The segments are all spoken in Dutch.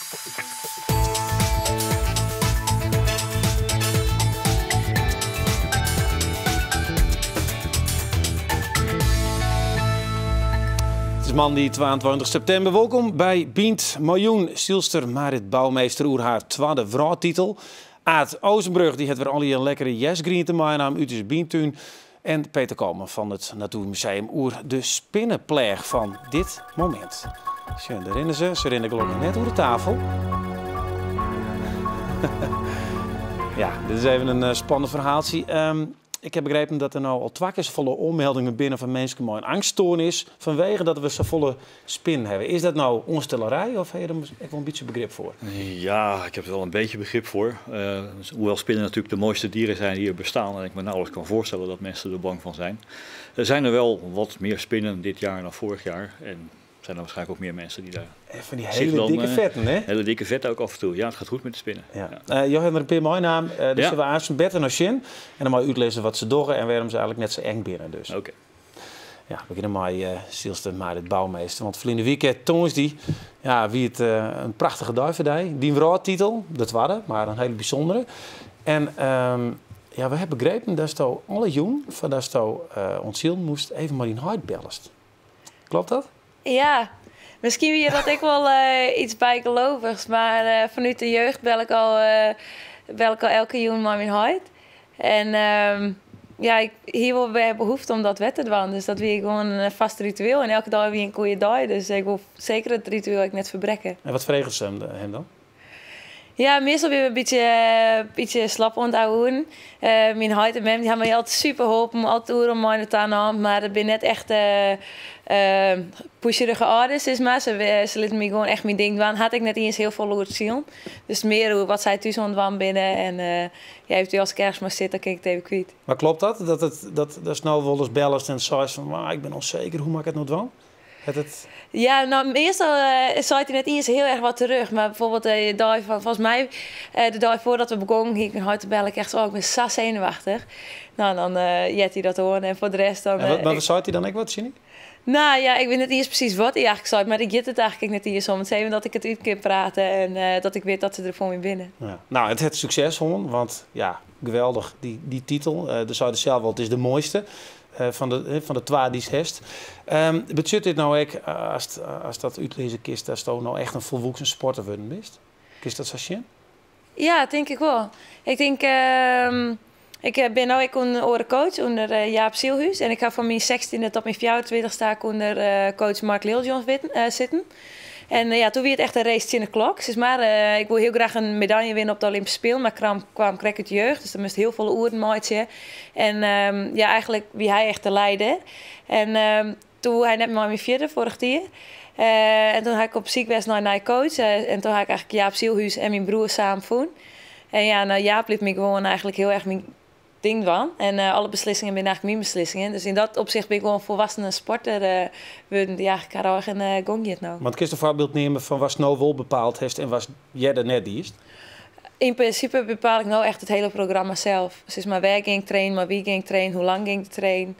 Het is maandag 22 september. Welkom bij Bient Miljoen. Stielster Marit Bouwmeester oer haar tweede vrouwtitel. Aad Oostenbrug die het weer al een lekkere jesgreen te maken aan uit is Bientuin. En Peter Kalman van het Natuurmuseum oer de spinnenpleeg van dit moment. Schön, daar rennen ze. Ze rennen gelukkig net over de tafel. Ja, dit is even een spannend verhaaltje. Ik heb begrepen dat er nou al volle ommeldingen binnen van mensen met een angststoornis vanwege dat we zo volle spin hebben. Is dat nou onstellerij of heb je er wel een beetje begrip voor? Ja, ik heb er wel een beetje begrip voor. Hoewel spinnen natuurlijk de mooiste dieren zijn die er bestaan en ik me nauwelijks kan voorstellen dat mensen er bang van zijn. Er zijn er wel wat meer spinnen dit jaar dan vorig jaar en er zijn er waarschijnlijk ook meer mensen die daar... Van die hele dikke vetten, hè? Hele dikke vetten ook af en toe. Ja, het gaat goed met de spinnen. Ja. Je hebt er een paar mooie naam. Dus ja. We aan zijn bed en als en dan mag je uitlezen wat ze doen en waarom ze eigenlijk net zo eng binnen. Dus. Oké. Ja, we beginnen met Stielster Marit Bouwmeester. Want verleden weekend toons die, ja, wie het een prachtige duivendij. Die vrouwtitel, dat waren, maar een hele bijzondere. En ja, we hebben begrepen dat je alle jong van dat je ontziel moest even maar in huid bellest. Klopt dat? Ja. Misschien wie je dat ik wel iets bijgelovigs, maar vanuit de jeugd bel ik al elke jongen maar mijn huid. En ja, hier wil we behoefte om dat wet te doen. Dus dat weer gewoon een vast ritueel. En elke dag weer een goede dag. Dus ik wil zeker het ritueel ik net verbreken. En wat vregen ze hem dan? Ja, meestal weer een beetje slap onthouden. Mijn huid en mem die hebben mij altijd super geholpen, altijd om mij te aan, maar het ben net echt pusherige ouders, is maar. Ze lieten me gewoon echt mijn ding doen. Had ik net eens heel veel over zien. Dus meer wat zij thuis aan binnen en ja, heeft u als ik ergens maar zit, dan kijk ik het even kwijt. Maar klopt dat? Dat nou wel eens bellen en zei van, ik ben onzeker, hoe maak ik het nou doen? Ja, nou meestal zei hij net eens heel erg wat terug. Maar bijvoorbeeld de dag van, volgens mij, de dag voordat we begonnen, ging ik hard te bellen. Ik echt zo, ik ben zo zenuwachtig. Nou, dan jet hij dat horen en voor de rest dan... maar wat zei hij dan ook wat, Ginny? Nou ja, ik weet niet eens precies wat hij eigenlijk zei, maar ik jet het eigenlijk net eens om het even dat ik het uit kan praten en dat ik weet dat ze er voor me binnen. Ja. Nou, het succes gewoon, want ja, geweldig, die titel. De zou zelf wel, het is de mooiste. Van de twee die hest. Betekent dit nou ook, als dat uitlezen kist, dat je nou echt een volwassen sporter worden bent? Is dat zo zien? Ja, denk ik wel. Ik denk, ik ben nu een coach onder Jaap Zielhuis. En ik ga van mijn 16e tot mijn 24e sta ik onder coach Mark Liljon zitten. En ja, toen werd het echt een race in de klok. Dus maar, ik wil heel graag een medaille winnen op de Olympische Spelen, maar kwam krek uit de jeugd. Dus er moest heel veel uren maken. En ja, eigenlijk wie hij echt te leiden. En toen hij net met mijn vierde vorig jaar. En toen had ik op ziek naar een coach. En toen had ik eigenlijk Jaap Zielhuis en mijn broer samen voelen. En ja, nou, Jaap liet me gewoon eigenlijk heel erg mijn ding van. En alle beslissingen zijn eigenlijk mijn beslissingen. Dus in dat opzicht ben ik gewoon een volwassene sporter. Die eigenlijk graag een gongje nou. Want kun je een voorbeeld nemen van wat nou wel bepaald heeft en wat jij er net is? In principe bepaal ik nou echt het hele programma zelf. Dus maar waar ging ik trainen, maar wie ging ik trainen, hoe lang ging ik trainen.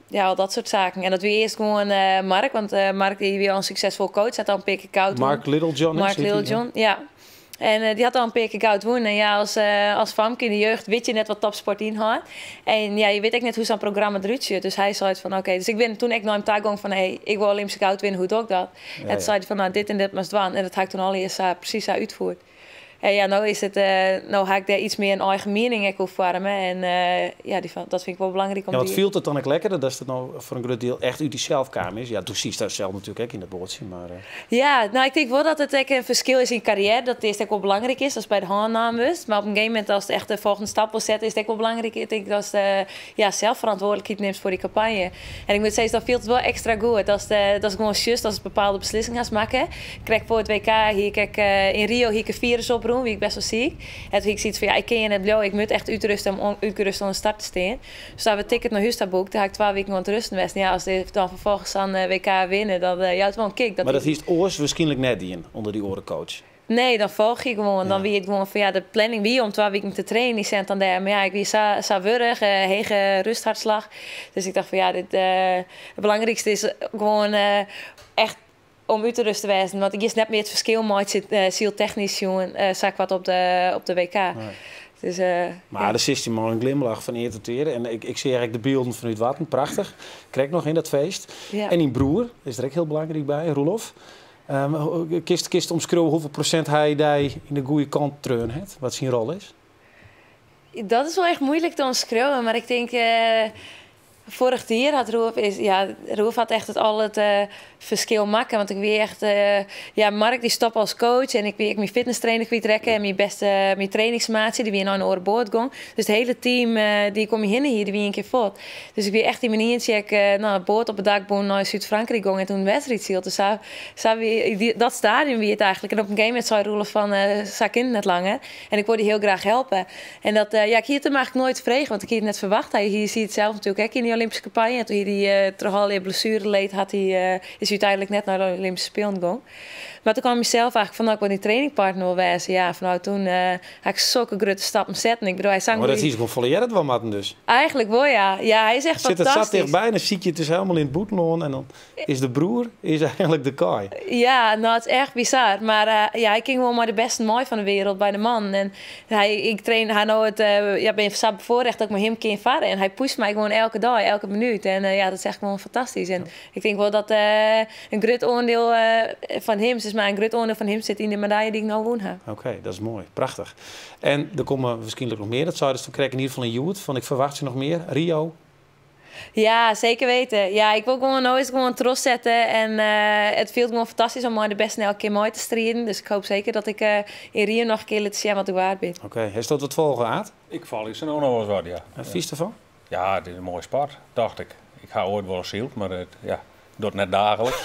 Ja, al dat soort zaken. En dat weer eerst gewoon Mark, want Mark die weer al een succesvol coach had al een paar keer koud. Mark Littlejohn. Mark Littlejohn, ja. En die had al een paar keer koud wonen. En ja, als famke in de jeugd weet je net wat topsport inhoudt. En ja, je weet ook net hoe zo'n programma eruit ziet. Dus hij zei van oké. Dus ik ben toen naar hem toe van hey, ik wil Olympische koud winnen, hoe doe ik dat? Ja, en toen zei hij van nou, dit en dit moest doen. En dat had ik toen al eerst precies uitvoerd. En ja, nou is het, nou ga ik daar iets meer een eigen mening over vormen. En ja, dat vind ik wel belangrijk om ja, wat viel het dan ook lekkerder dat het nou voor een groot deel echt uit die zelfkamer is? Ja, toen zie je dat zelf natuurlijk ook in het boordje, maar... Ja, nou ik denk wel dat het een verschil is in carrière. Dat het ook wel belangrijk is, dat is bij de handnaam is. Maar op een gegeven moment, als het echt de volgende stap wil zetten, is het ook wel belangrijk. Ik denk dat je zelf verantwoordelijkheid neemt voor die campagne. En ik moet zeggen, dat viel het wel extra goed. Dat is gewoon juist als het bepaalde beslissingen gaat maken. Ik krijg voor het WK, hier in Rio, hier een virus oproepen. Wie ik best wel ziek. En toen ik zoiets van, ja, ik ken je net blauw, ik moet echt uitrusten om de start te staan. Dus daar we ticket naar huis boek, dan heb ik 2 weken aan het rusten geweest. Ja, als ze dan vervolgens aan WK winnen, dan ja, het wel een kick. Maar dat is oors waarschijnlijk net in onder die orencoach. Nee, dan volg je gewoon. Ja. Dan wie het gewoon van ja, de planning wie om 2 weken te trainen, die zijn dan daar. Maar ja, ik wie zo wurg, hege rusthartslag. Dus ik dacht van ja, het belangrijkste is gewoon echt om uit te rust te wezen. Want ik is net meer het verschil maken, zieltechnisch jongen, zag wat op de WK. Nee. Dus, maar de 16 man een glimlach van eer tot eer. En ik zie eigenlijk de beelden vanuit Watten, prachtig. Krijg nog in dat feest. Ja. En die broer is er ook heel belangrijk bij, Roelof. Kist omschreeuwen hoeveel procent hij in de goede kant treun heeft, wat zijn rol is? Dat is wel echt moeilijk te omschreeuwen, maar ik denk... vorig jaar had Roef had echt het verschil maken. Want ik weer echt... Mark die stopt als coach. En ik mijn fitnesstrainer kwijt trekken. En mijn trainingsmaatje, die weer naar een oorboord ging. Dus het hele team, die kom hier, die weer een keer voort. Dus ik weer echt die manier check boord op het dakboom naar Zuid-Frankrijk ging. En toen een wedstrijd ziet. Dus dat stadion wie het eigenlijk. En op een gegeven moment zei Roelof van, zak in net langer. En ik wilde die heel graag helpen. En dat, ik hier hem eigenlijk nooit vregen. Want ik hier het net verwacht. Hij ziet het zelf natuurlijk ook in die Olympische campagne. En toen hij toch al een blessure leed, is hij uiteindelijk net naar de Olympische Spelen gegaan. Maar toen kwam ik zelf eigenlijk van, ik wil die trainingpartner wil wezen. Ja, vanuit toen had ik zulke grote stappen zetten. Ik bedoel, hij zang. Maar dat is gewoon volle jaren wel matten dus. Eigenlijk wel, ja. Ja, hij is echt fantastisch. Zit het zat dichtbij en dan zie je het dus helemaal in het boetenloon. En dan is de broer eigenlijk de kaai. Ja, nou, het is echt bizar. Maar hij ging wel maar de beste mooi van de wereld bij de man. En ik train haar nou ben bevoorrecht dat ik met hem kan varen. En hij pusht mij gewoon elke dag, elke minuut. En dat is echt gewoon fantastisch. En ik denk wel dat een groot oordeel van hem, dus maar een groot oordeel van hem zit in de medaille die ik nou woon heb. Oké, dat is mooi. Prachtig. En er komen waarschijnlijk nog meer. Dat zou je dus krijgen in ieder geval in Youth. Van ik verwacht ze nog meer. Rio. Ja, zeker weten. Ja, ik wil gewoon nooit trots zetten. En het voelt gewoon fantastisch om maar de beste elke keer mooi te strijden. Dus ik hoop zeker dat ik in Rio nog een keer laat zien wat ik waard ben. Oké, heeft dat wat volgen, Aad? Ik val iets en ook nog eens wat, ja. En vies ervan? Ja, het is een mooie sport, dacht ik. Ik ga ooit wel zield, maar ik doe het net dagelijks.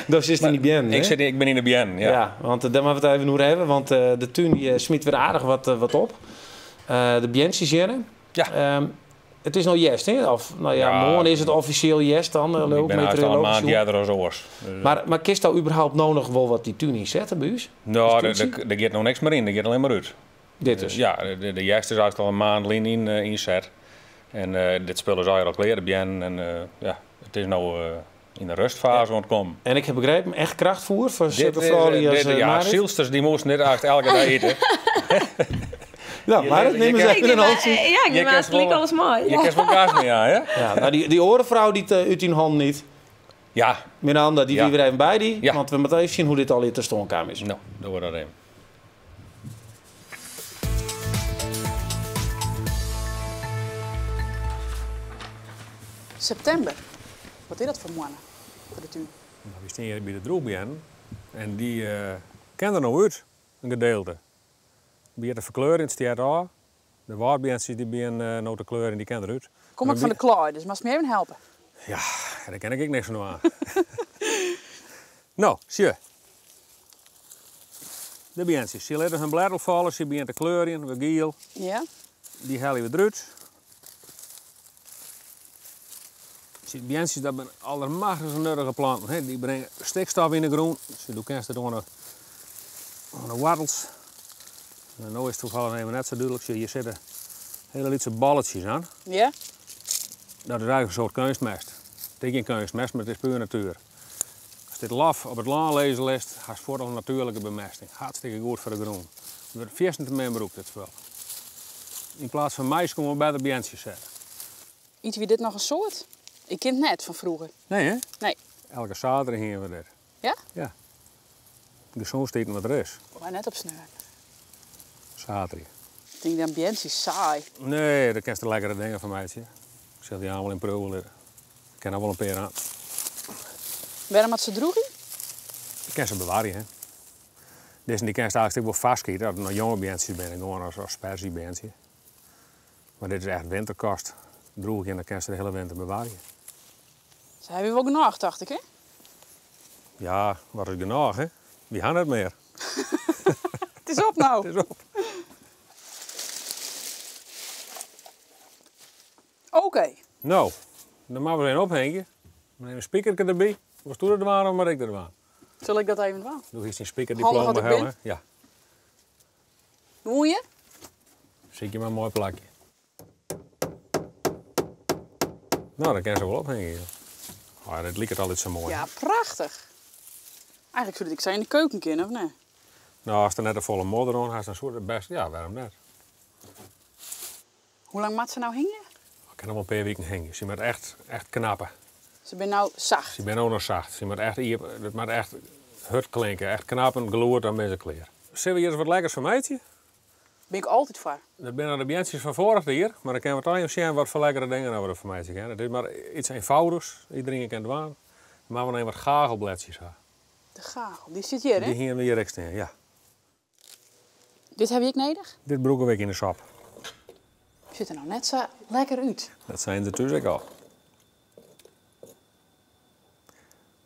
Dus is het niet bien, ik ben in de bien, ja. Ja, want daar moeten we het even over hebben. Want de tuin smiet weer aardig wat op. De biensies jaren. Ja. Het is nou jest, hè? Of, morgen is het officieel jest dan. Ik ben al een maand eerder als oors. Dus, maar kist nou überhaupt nou nog wel wat die tuin inzetten bij u? Nou, er gaat nog niks meer in. Er gaat alleen maar uit. Dit dus? Ja, de jest is eigenlijk al een maand inzet. En dit spul is al geleden bien. En het is nou in de rustfase ontkomen. En ik heb begrepen, echt krachtvoer voor Superfrolie als ja, zielsters die moesten dit eigenlijk elke dag eten. Ja, maar dat nemen ze even een handje. Ja, ik neem klinkt alles mooi. Je kent van gas mee aan, hè? Ja, nou die orenvrouw die uit die hand niet. Ja. Miranda, die wie weer even bij die. Ja. Want we moeten even zien hoe dit al in de stoonkamer is. Nou, doen we dat even. September. Wat is dat voor mannen? Voor de tuin? Nou, we staan hier bij de droegbien en die kennen er nog uit, een gedeelte. Die de verkleuring staat aan. De waardbientjes die zijn nou te kleuren, die kennen eruit. Kom ik van de klooi, dus mag me even helpen. Ja, daar ken ik niks van aan. Nou, zie je. De bientjes. Je laat hun bladel vallen, ze beginnen te kleuren, we geel. Ja. Die halen we eruit. Die bientjes, dat zijn allermachtigste nuttige planten. Hè. Die brengen stikstof in de grond. Ze doen kenst het onder de wortels. En nu is het toevallig even net zo duidelijk. Hier zitten hele lietse balletjes aan. Ja. Dat is eigenlijk een soort kunstmest. Het is geen kunstmest, maar het is puur natuur. Als dit laf op het land lezen lest, gaat het voor een natuurlijke bemesting. Hartstikke goed voor de grond. We hebben 14 meer beroep dit spul. In plaats van mais komen we bij de bientjes zetten. Eten we dit nog een soort? Ik ken het net van vroeger. Nee, hè? Nee. Elke zaterdag hebben we dit. Ja? Ja. De zon steekt wat er is. Maar net op sneur. Zaterdag. Ik denk dat bientjes saai. Nee, dat kent de lekkere dingen van mij. Ik zet die allemaal in preuvel. Ik ken er wel een paar aan. Waarom had ze droegen? Ik ken ze bewaren, hè. Deze die ken ze eigenlijk wel vastschieten. Dat het nog jonge beentjes zijn, gewoon als aspergebeentje. Maar dit is echt winterkast. Droeg en dan kan ze de hele winter bewaren. Ze hebben wel genoeg, dacht ik, hè? Ja, wat is genoeg, hè? We gaan het meer. Het is op nou. Het is op. Oké. Nou, dan maken we een ophengen. We nemen een speaker erbij. Was toen er waren, maar ik er waren. Zal ik dat even doen? Doe eens een speaker Handig diploma wat ik hebben. Ja. Hoe je? Zie je maar een mooi plakje. Nou, dan kan ze wel ophengen. Oh, dit lijkt het altijd zo mooi. Ja, prachtig. Eigenlijk zou ik zijn in de keuken kunnen, of nee? Nou, als er net een volle modder on, als een soort best, ja, waarom net? Hoe lang moet ze nou hingen? Ik kan nog wel een paar weken hingen. Ze moet echt knappen. Ze ben nou zacht. Ze ben ook nog zacht. Ze moet echt, het moet echt hard klinken. Echt knappen, gloord aan deze kleer. Zullen we hier eens wat lekkers van meidje? Ben ik altijd voor. Dat zijn de bentjes van vorig jaar, maar dan kunnen we het al zien wat voor lekkere dingen over de van meidje gaan. Het is maar iets eenvoudigs. Iedereen kan het waan. Maar we nemen wat gagelbladjes aan. De gagel, die zit hier, hè? Die hier weer rechts staan, ja. Dit heb ik nodig? Dit broeken we in de sap. Ziet er nou net zo lekker uit. Dat zijn ze dus ook al.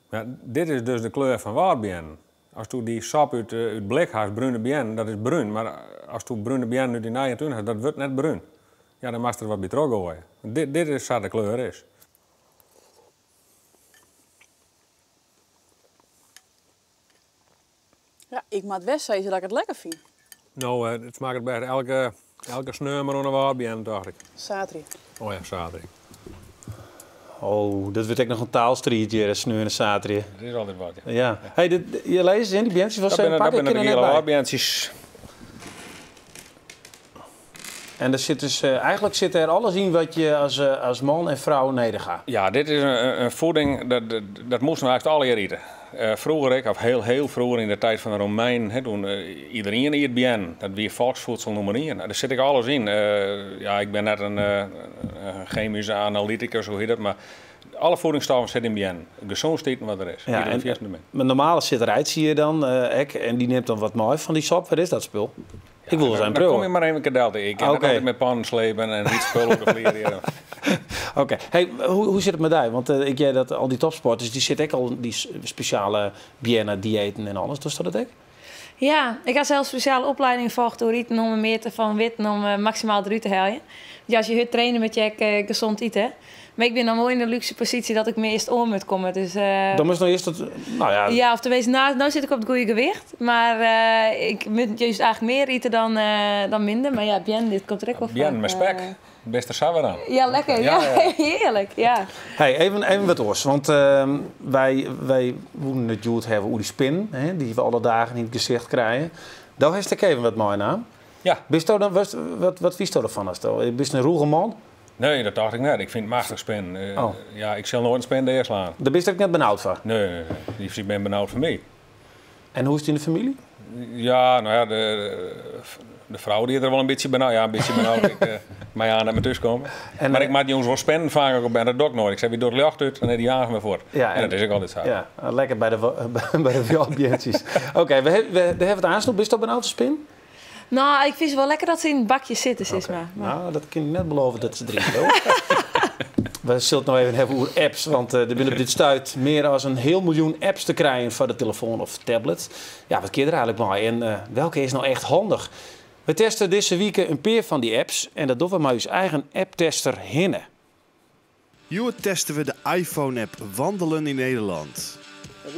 Ja, dit is dus de kleur van waardbien. Als je die sap uit blik haast, bruine bien, dat is bruin. Maar als je bruine bien uit die naaien tuin haast, dat wordt net bruin. Ja, dan mag er wat bij teruggooien. Dit is wat de kleur is. Ja, ik moet best zeggen dat ik het lekker vind. Nou, het smaakt bij elke sneur maar een waardbien, dacht ik. Zaterdag. Oh ja, zaterdag. Oh, dat wordt ook nog een taalstrietje, sneu en zaterdag. Dat is altijd wat, ja. Ja. Hey, je leest in die bentjes van Dat zijn pakken, zijn de ik hele net bij. waardbientjes. En er zit dus, eigenlijk zit er alles in wat je als man en vrouw neder gaat. Ja, dit is een voeding, dat moesten we eigenlijk alle jaar eten. Vroeger, of heel vroeger in de tijd van de Romeinen, toen iedereen eet bien. Dat weer volksvoedsel nummer 1. Daar zit ik alles in. Ja, ik ben net een chemische analyticus, hoe heet dat, maar alle voedingsstoffen zitten in bien. Gezond eten wat er is. Ja, Iedereen en vies ermee. mijn normale zitterij zie je dan, en die neemt dan wat mooi van die sap. Wat is dat spul? Ik wil zijn Dan kom je bril. maar even cadeau. Ik kan Oké. altijd met pannen slepen en iets spullen op de vlieren. Oké. Hey, hoe zit het met die? Want ik jij dat al die topsporters, die zitten ook al die speciale Biena-diëten en alles. Dus dat ook? Ja, ik had zelfs speciale opleiding volgd door eten om een meter van wit om maximaal eruit te halen. Ja, als je hut trainen met je gezond eten. Maar ik ben dan mooi in de luxe positie dat ik me eerst om moet komen. Dus, Dan moest nog eerst dat, nou ja. ja, of tenminste, nou zit ik op het goede gewicht. Maar ik moet juist eigenlijk meer eten dan minder. Maar ja, bien, dit komt er ook wel van. Bien met spek. Beste sauer aan. Ja, lekker. Ja, heerlijk. Ja. Hey, even wat oors. Want wij moeten het goed hebben hoe die spin, hè, die we alle dagen in het gezicht krijgen. Daar heeft ik even wat mooi naam. Ja. Bist je dan, wat vies je ervan? Bist je een roege man? Nee, dat dacht ik net. Ik vind het machtig spin. Ja, ik zal nooit een spin neerslaan. Daar bist je ook net benauwd van. Nee, ik ben benauwd voor mij. En hoe is het in de familie? Ja, nou ja, de vrouw die er wel een beetje benauwd. Ja, een beetje benauwd. Ik mij aan naar me thuis komen. Maar ik maak die jongens wel spinnen vaak ook bij de dok nooit. Ik zeg, wie door de jacht uit, dan heb die jagen me voor. Ja, en dat is ook altijd zo. Ja, lekker bij de Vjaldbiertjes. Oké, we hebben het aansnoep. Bist je op een auto spin? Nou, ik vind het wel lekker dat ze in het bakje zitten, sis maar. Nou, dat kan ik net beloven dat ze drinken wil. We zullen het nog even hebben over apps, want er willen op dit stuit meer dan 1 miljoen apps te krijgen voor de telefoon of tablet. Ja, wat kun je er eigenlijk bij? En welke is nou echt handig? We testen deze week een paar van die apps en dat doen we maar ons eigen apptester Hinne. Hier testen we de iPhone-app Wandelen in Nederland.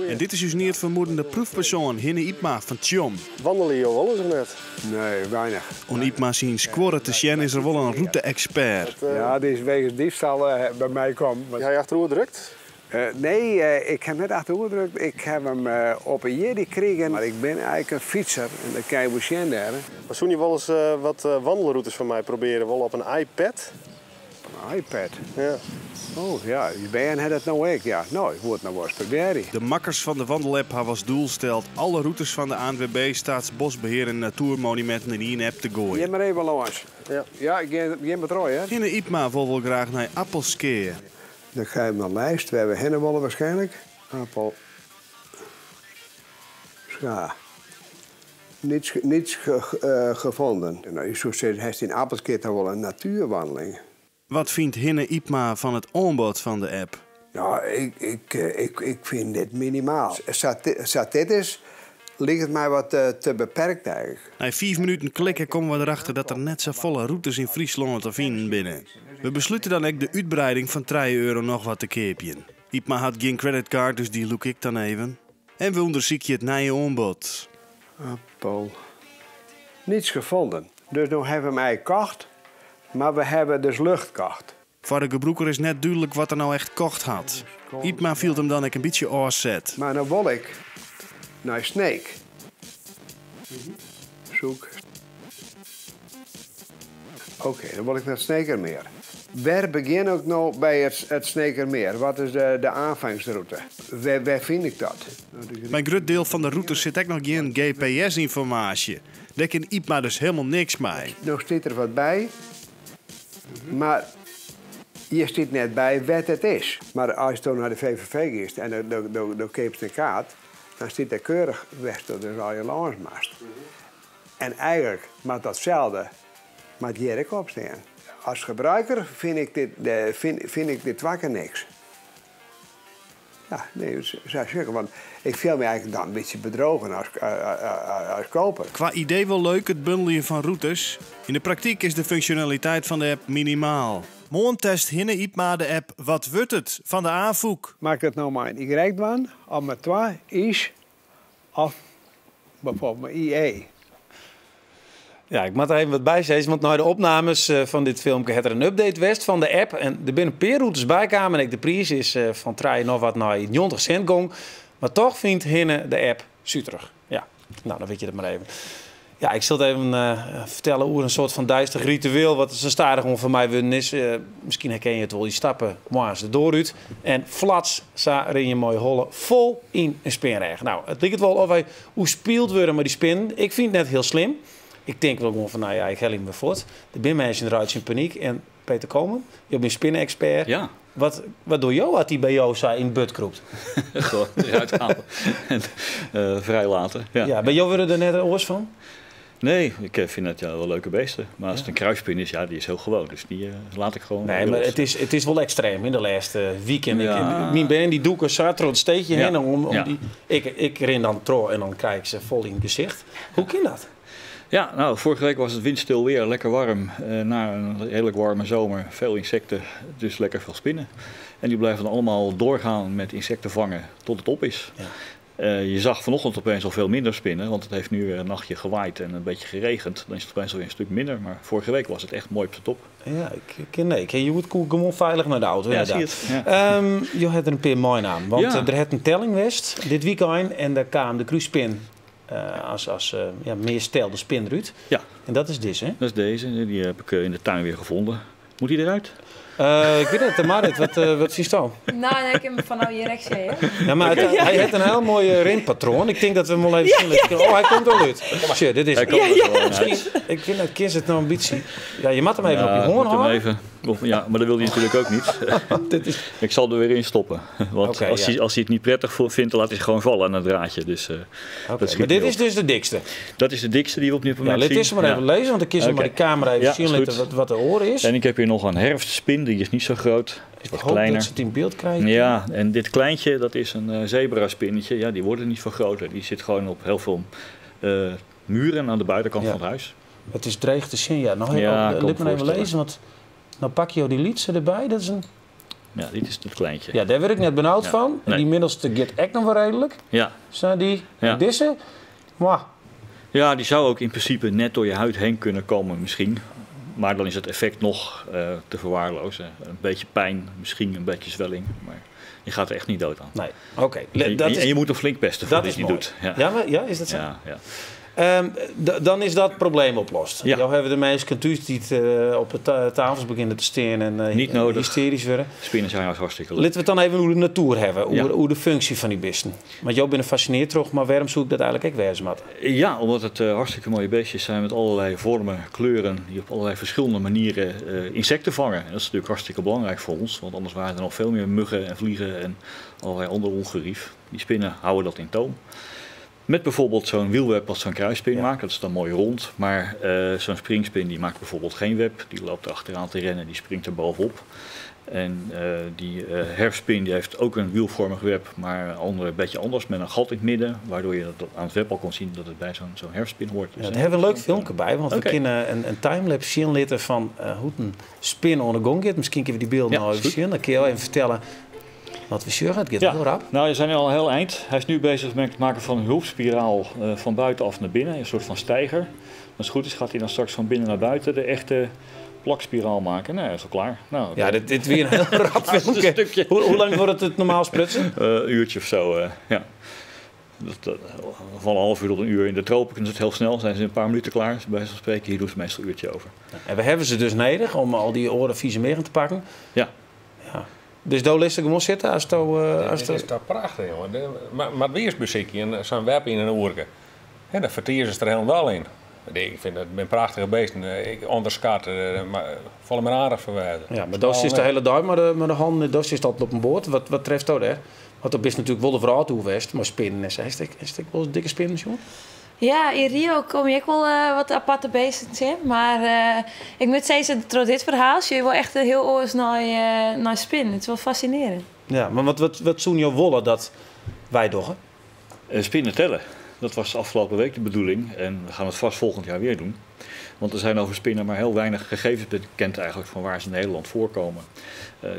En dit is dus niet het vermoedende proefpersoon Hinne Ipma van Tjom. Wandelen joh, wel eens of net? Nee, weinig. On Ipma zien scoren te zien is er wel een route-expert. Ja, die is wegens diefstal bij mij kwam. Heb jij achterover drukt? Nee, ik heb net achterover gedrukt. Ik heb hem op een jedi gekregen. Maar ik ben eigenlijk een fietser en dat kan je wel zien daar. Maar zou je wel eens wat wandelroutes van mij proberen? Wel op een iPad? Een iPad. Ja. Oh ja, ben je dat nou ook? Ja, nou, ik word nou wel eens proberen. De makkers van de wandelapp hebben als doel stelt alle routes van de ANWB, Staatsbosbeheer en Natuurmonumenten in één app te gooien. Je maar even langs. Ja, ik ga met Roy, hè. Hinne Ipma wil wel graag naar Appelskeer. Dan ga je naar de lijst. We hebben hennenballen waarschijnlijk. Appel. Scha. Niets gevonden. En nou, je zou zeggen, hij is in Appelskeer toch wel een natuurwandeling. Wat vindt Hinne Ipma van het aanbod van de app? Ja, ik vind dit minimaal. Zat dit is, ligt het mij wat te beperkt eigenlijk. Na 5 minuten klikken komen we erachter dat er net zo volle routes in Friesland te vinden binnen. We besluiten dan ook de uitbreiding van €3 nog wat te keepjen. Ipma had geen creditcard, dus die look ik dan even. En we onderzoeken het nieuwe aanbod. Appel. Niets gevonden. Dus nu hebben we mij gekocht, maar we hebben dus lucht gekocht. Voor de gebroeker is net duidelijk wat er nou echt kocht had. Ipma viel hem dan ook een beetje oorzet. Maar nou wil ik naar Snake. Zoek. Oké, dan wil ik naar het Sneekermeer. Waar begin ik nou bij het Sneekermeer? Wat is de aanvangsroute? Waar vind ik dat? Bij een groot deel van de route zit ook nog geen GPS-informatie. Daar kan Iepma dus helemaal niks mee. Nog zit er wat bij. Maar hier staat net bij wat het is. Maar als je dan naar de VVV gaat en dan keep je een kaart, dan staat er keurig weg tot de rode landsmast. En eigenlijk moet datzelfde met Jerk opstaan. Als gebruiker vind ik dit wakker niks. Ja, nee, dat zou zeker. Want ik voel me eigenlijk dan een beetje bedrogen als koper. Qua idee wel leuk, het bundelen van routes. In de praktijk is de functionaliteit van de app minimaal. Morgen test Hinne Iepma de app Wat wordt het van de aanvoek. Maak het nou maar een Y-baan, of met 2 is, of bijvoorbeeld met IE. Ja, ik moet er even wat bij zeggen, want na de opnames van dit filmpje had er een update west van de app. En er binnen een paar routes bijkamen en de prijs is van 3 nog wat naar 90 cent gong. Maar toch vindt Hinne de app zuterig. Ja, nou dan weet je het maar even. Ja, ik zal het even vertellen hoe een soort van duister ritueel wat zo stadig om voor mij winnen is. Misschien herken je het wel, die stappen moa's de dooruit. En flats, ren je mooi hollen, vol in een spinreg. Nou, het lijkt wel of wij hoe speeld worden met die spin. Ik vind het net heel slim. Ik denk wel gewoon van, nou ja, ik hel hem weer voort. De binmensen eruit in paniek. En Peter Komen, je bent een spinnen-expert. Ja. Wat doe jou wat die bij jou zei in bud kroept? Gewoon eruit halen en vrij laten. Ja. Ja, bij jou worden er net een oors van? Nee, ik vind het wel leuke beesten. Maar als het een kruispin is, ja, die is heel gewoon. Dus die laat ik gewoon. Nee, maar het is wel extreem in de laatste weekend. Ja. Mijn band die doe ik een zatro het steetje heen. Om die, ik ren dan tro en dan kijk ik ze vol in het gezicht. Hoe kan dat? Ja, nou, vorige week was het windstil weer, lekker warm. Na een redelijk warme zomer, veel insecten, dus lekker veel spinnen. En die blijven dan allemaal doorgaan met insecten vangen tot het op is. Ja. Je zag vanochtend opeens al veel minder spinnen, want het heeft nu weer een nachtje gewaaid en een beetje geregend. Dan is het opeens alweer een stuk minder, maar vorige week was het echt mooi op de top. Ja, je moet gewoon veilig naar de auto. Ja, zie het. Ja. Je had er een paar mooi naam, want er had een telling geweest dit weekend en daar kwam de cruisespin. Als meer stelde spin eruit. Ja. En dat is deze, hè? Dat is deze. Die heb ik in de tuin weer gevonden. Moet die eruit? Ik weet het, Marit, wat zie je? Nou, ik heb hem van nou hier rechts zeggen. Ja, maar hij heeft een heel mooi renpatroon. Ik denk dat we hem al even zien. Oh, hij komt al uit. Shit, dit is het. Ik vind dat kies het nou een beetje. Ja, je moet hem even op je hoorn houden. Ja, maar dat wil hij natuurlijk ook niet. Ik zal er weer in stoppen. Want als hij het niet prettig vindt, dan laat hij gewoon vallen aan het draadje. Dus, maar dit is dus de dikste? Dat is de dikste die we op dit moment zien. Laat eens maar even lezen, want dan kies maar de camera even zien wat de oren is. En ik heb hier nog een herfstspin, die is niet zo groot. Is wat kleiner. Dat ze het in beeld krijgen. Ja, en dit kleintje, dat is een zebraspinnetje. Ja, die worden niet veel groter. Die zit gewoon op heel veel muren aan de buitenkant van het huis. Het is dreig te zien, ja. Nou, laat me even lezen, want nou pak je die liedse erbij. Dat is een... Ja, dit is het kleintje. Ja, daar werd ik net benauwd van. En die middelste get echt nog wel redelijk. Ja. Zijn die deze? Mwah. Ja, die zou ook in principe net door je huid heen kunnen komen misschien. Maar dan is het effect nog te verwaarlozen. Een beetje pijn, misschien een beetje zwelling. Maar je gaat er echt niet dood aan. Nee, oké. En je moet hem flink pesten voordat je het niet doet. Ja, is dat zo? Ja. Dan is dat probleem oplost. Ja. Jou hebben de mensen die op de tafels beginnen te staan en niet nodig. Hysterisch worden. Spinnen zijn hartstikke leuk. Laten we het dan even over de natuur hebben, hoe de functie van die beesten. Want jou bent gefascineerd toch, maar waarom zoek ik dat eigenlijk ook wezen, Matt? Ja, omdat het hartstikke mooie beestjes zijn met allerlei vormen, kleuren, die op allerlei verschillende manieren insecten vangen. En dat is natuurlijk hartstikke belangrijk voor ons, want anders waren er nog veel meer muggen en vliegen en allerlei ander ongerief. Die spinnen houden dat in toom. Met bijvoorbeeld zo'n wielweb als zo'n kruisspin maakt, dat is dan mooi rond. Maar zo'n springspin die maakt bijvoorbeeld geen web, die loopt achteraan te rennen, die springt er bovenop. En die herfstspin die heeft ook een wielvormig web, maar een beetje anders met een gat in het midden. Waardoor je dat aan het web al kon zien dat het bij zo'n herfstspin hoort. Ja, daar hebben we een leuk filmpje bij, want we kunnen een timelapse zien laten van hoe een spin onder de gong gaat. Misschien kunnen we die beelden nou even zien, dan kun je wel even vertellen. Wat we zeggen, het gaat heel rap. Nou, je zijn al heel eind. Hij is nu bezig met het maken van een hulpspiraal van buitenaf naar binnen. Een soort van steiger. Als het goed is gaat hij dan straks van binnen naar buiten de echte plakspiraal maken. Nou, dat is al klaar. Nou, ja, dit weer een heel rap filmpje. Hoe lang wordt het normaal sprutsen? Een uurtje of zo, ja. Van een half uur tot een uur. In de tropen is het heel snel, zijn ze in een paar minuten klaar. Dus bij wijze van spreken, hier doen ze meestal een uurtje over. En we hebben ze dus nodig om al die oren vieze meer te pakken. Ja. Dus daar ligt er gewoon zitten als Het is toch prachtig, jongen. Maar het weersmuziekje en zo'n web in een oerke. Ja, daar vertieren ze er helemaal in. Ik vind het een prachtige beesten. Ik onderschat, maar vallen me aardig verwijden. Ja, maar dat is de hele dag met de hand, dat is dat op een boord. Wat treft dat, hè? Want dat is natuurlijk wel de verhaal toe geweest, maar spinnen is het wel dikke spinnen, jongen? Ja, in Rio kom je ook wel wat aparte beesten in. Maar ik moet zeggen, door dit verhaal zie je wel echt heel oors naar spinnen. Het is wel fascinerend. Ja, maar wat zoen jou wollen dat wij doggen? Spinnen tellen. Dat was afgelopen week de bedoeling. En we gaan het vast volgend jaar weer doen. Want er zijn over spinnen maar heel weinig gegevens bekend eigenlijk van waar ze in Nederland voorkomen.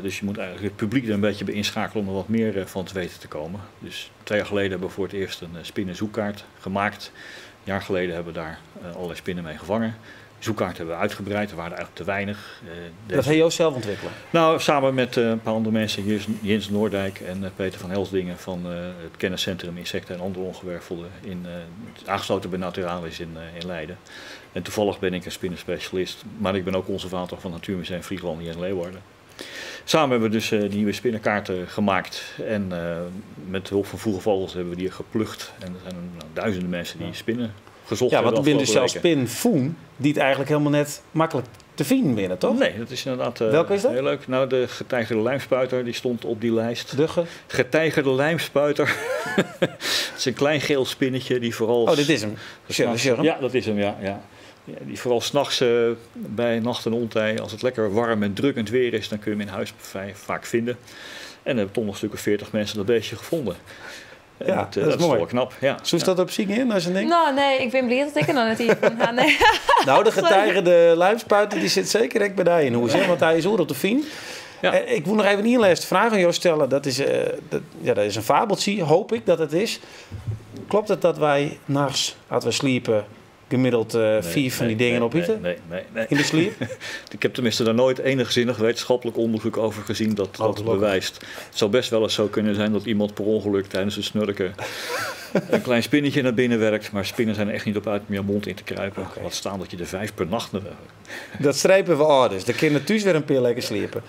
Dus je moet eigenlijk het publiek er een beetje bij inschakelen om er wat meer van te weten te komen. Dus 2 jaar geleden hebben we voor het eerst een spinnenzoekkaart gemaakt. Een jaar geleden hebben we daar allerlei spinnen mee gevangen. De zoekkaart hebben we uitgebreid, er waren eigenlijk te weinig. Dat heb je ook zelf ontwikkelen? Nou, samen met een paar andere mensen, Jens Noordijk en Peter van Helsdingen van het kenniscentrum Insecten en andere ongewervelden, aangesloten bij Naturalis in Leiden. En toevallig ben ik een spinnenspecialist, maar ik ben ook conservator van het Natuurmuseum Vliegland hier in Leeuwarden. Samen hebben we dus die nieuwe spinnenkaarten gemaakt en met hulp van Vroege Vogels hebben we die geplucht. En er zijn duizenden mensen die spinnen gezocht hebben. Ja, want er zijn dus zelfs spinfoen die het eigenlijk helemaal net makkelijk te vinden binnen, toch? Nee, dat is inderdaad welke is dat? Heel leuk. Nou, de getijgerde lijmspuiter die stond op die lijst. De getijgerde lijmspuiter. Het is een klein geel spinnetje die vooral... Oh, dit is hem. Ja, dat is hem, ja. Ja, die vooral 's nachts bij nacht en ontij, als het lekker warm en drukkend weer is, dan kun je hem in huis vaak vinden. En dan hebben toch nog een stuk of 40 mensen dat beestje gevonden. Ja, dat is mooi. Wel knap. Ja. Zo is dat op zich in als een ding? Nou, nee, ik ben blij dat ik er nog net hier van ga. Nee. Nou, de getijgerde lijmspuiter die zit zeker echt bij daar in huis, want hij is oor op de fin. Ja. Ik wil nog even een eerste vraag aan jou stellen. Dat is een fabeltje, hoop ik dat het is. Klopt het dat wij nachts, als we sliepen, gemiddeld 4 van die dingen opeten? Nee. In de sliep? Ik heb tenminste daar nooit enigzinnig wetenschappelijk onderzoek over gezien dat het bewijst. Het zou best wel eens zo kunnen zijn dat iemand per ongeluk tijdens het snurken een klein spinnetje naar binnen werkt. Maar spinnen zijn er echt niet op uit om je mond in te kruipen. Okay. Laat staan dat je er 5 per nacht... Dat strepen we ouders. Dan kunnen thuis weer een keer lekker sliepen.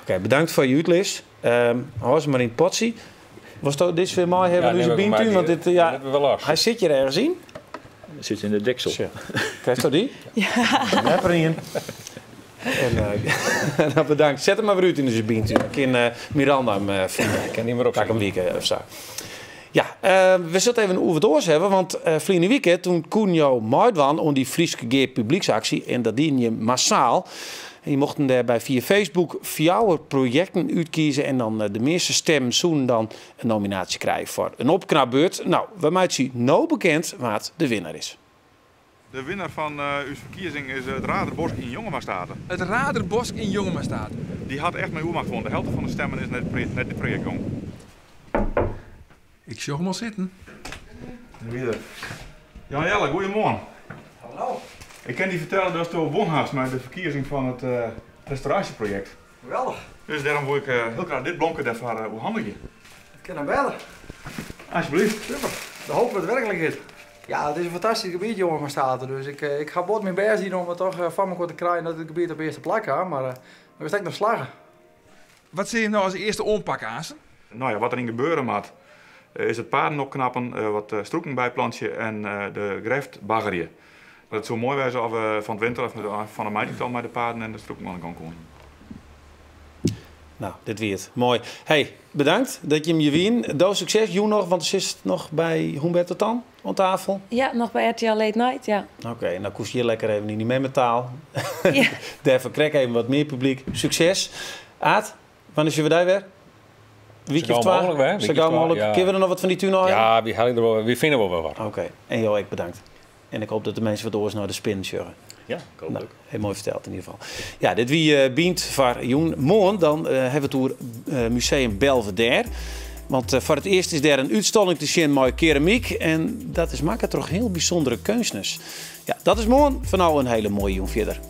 Oké, bedankt voor je uitles. Hou ze maar in het potje. Was dat dit weer mooi hebben in onze bientuin? Want dit, hij zit je ergens in. Dat zit in de deksel. Krijg je die? Ja. Heb erin. En nou, bedankt. Zet hem maar weer uit in de bientuin. Ik kan Miranda hem vinden. Ik kan niet meer op een week of zo. Ja, we zullen even over het oors hebben, want verleden weekend toen kon jou meedoen om die Frieske Geer publieksactie en dat dien je massaal. En je mochten daarbij via Facebook 4 projecten uitkiezen en dan de meeste stemmen zoen dan een nominatie krijgen voor een opknapbeurt. Nou, we maken zien nou bekend wat de winnaar is. De winnaar van uw verkiezing is het Raderbosk in Jongemastade. Het Raderbosk in Jongemastade. Die had echt mijn oermacht gewonnen. De helft van de stemmen is net dit project jong. Ik zie hem al zitten. Jan Jelle, goedemorgen. Hallo. Ik kan die vertellen dat je won hast met de verkiezing van het restauratieproject. Geweldig. Dus daarom wil ik heel graag dit blonken daarvoor hoe handel je. Ik kan hem bellen. Alsjeblieft. Super. Dan hopen we het werkelijk is. Ja, het is een fantastisch gebied, Jongemastade. Dus ik ga bord mijn best zien om het toch van me te krijgen dat het gebied op eerste plek gaat. Maar we staan nog slagen. Wat zie je nou als eerste onpak aan? Nou ja, wat erin gebeuren moet, is het paarden opknappen, wat stroeken bijplantje en de greft baggerje. Het zou mooi zijn als we van het winter of van de meidingtal met de paarden en de stroeken aan kan komen. Nou, dit weer het. Mooi. Hey, bedankt dat je hem je wien. Doos succes. Joe nog, want ze is nog bij Humberto Tan aan tafel. Ja, nog bij RTL Late Night, ja. Oké, nou koest je lekker even niet meer met taal. Ja. Daarvoor krijg even wat meer publiek. Succes. Aad, wanneer is je weer weer? Weekje of 12? Zo gauw mogelijk. Ja. Kunnen we er nog wat van die tuin halen? Ja, wie vinden we wel wat. Oké. En jou, ik bedankt. En ik hoop dat de mensen wat oors naar de spin sjurren. Ja, ik hoop ook. Heel mooi verteld in ieder geval. Ja, dit wie bient van Joen. Morgen dan hebben we het over Museum Belvedere. Want voor het eerst is er een uitstalling te zien met keramiek. En dat is maken toch heel bijzondere kunstnis. Ja, dat is morgen. Van nou een hele mooie Joen verder.